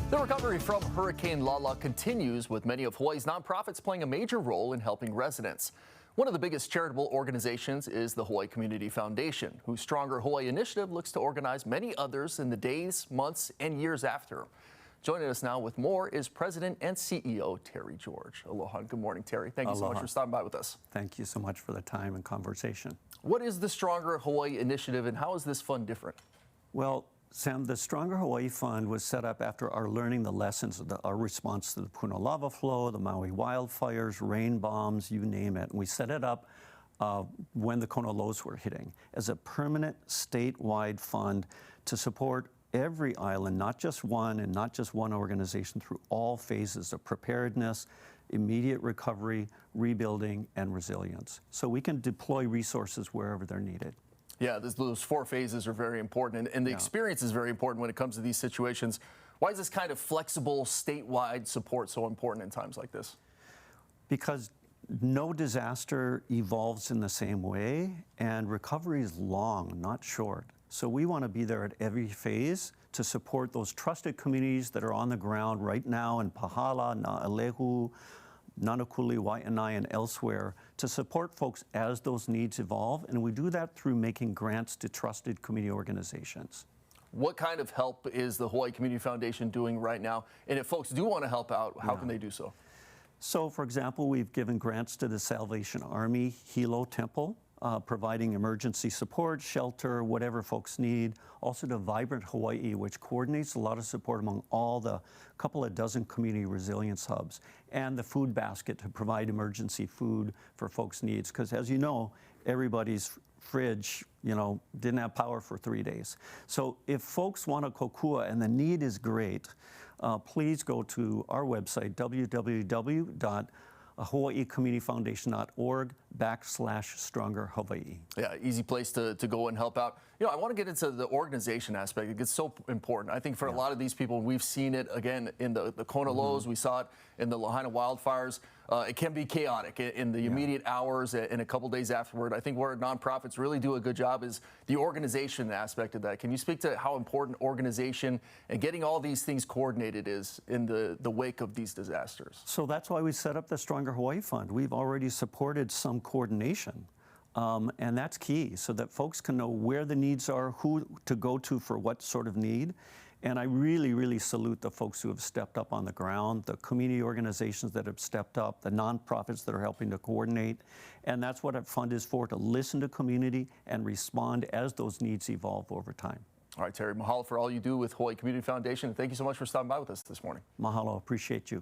The recovery from Hurricane Lala continues, with many of Hawaii's nonprofits playing a major role in helping residents. One of the biggest charitable organizations is the Hawaii Community Foundation, whose Stronger Hawaii initiative looks to organize many others in the days, months, and years after. Joining us now with more is President and CEO Terry George. Aloha and good morning, Terry. Thank you so much for stopping by with us. Thank you so much for the time and conversation. What is the Stronger Hawaii initiative, and how is this fund different? Well, Sam, the Stronger Hawaii Fund was set up after our learning the lessons of our response to the Puna lava flow, the Maui wildfires, rain bombs, you name it. And we set it up when the Kona lows were hitting as a permanent statewide fund to support every island, not just one and not just one organization, through all phases of preparedness, immediate recovery, rebuilding, and resilience. So we can deploy resources wherever they're needed. Yeah, those four phases are very important, and the experience is very important when it comes to these situations. Why is this kind of flexible statewide support so important in times like this? Because no disaster evolves in the same way, and recovery is long, not short. So we want to be there at every phase to support those trusted communities that are on the ground right now in Pahala, Na'alehu, Nanakuli, Waianae, and elsewhere, to support folks as those needs evolve. And we do that through making grants to trusted community organizations. What kind of help is the Hawaii Community Foundation doing right now? And if folks do want to help out, how can they do so? So, for example, we've given grants to the Salvation Army Hilo Temple, providing emergency support, shelter, whatever folks need. Also to Vibrant Hawaii, which coordinates a lot of support among all the couple of dozen community resilience hubs, and the food basket to provide emergency food for folks' needs. Because as you know, everybody's fridge, didn't have power for 3 days. So if folks want a kokua and the need is great, please go to our website, www.hawaiicommunityfoundation.org/Stronger Hawaii. Yeah, easy place to go and help out. I want to get into the organization aspect. It gets so important. I think for a lot of these people, we've seen it again in the Kona lows. We saw it in the Lahaina wildfires. It can be chaotic in the immediate hours and a couple days afterward. I think where nonprofits really do a good job is the organization aspect of that. Can you speak to how important organization and getting all these things coordinated is in the wake of these disasters? So that's why we set up the Stronger Hawaii Fund. We've already supported some coordination. And that's key, so that folks can know where the needs are, who to go to for what sort of need. And I really, really salute the folks who have stepped up on the ground, the community organizations that have stepped up, the nonprofits that are helping to coordinate. And that's what our fund is for, to listen to community and respond as those needs evolve over time. All right, Terry, mahalo for all you do with Hawaii Community Foundation. Thank you so much for stopping by with us this morning. Mahalo, appreciate you.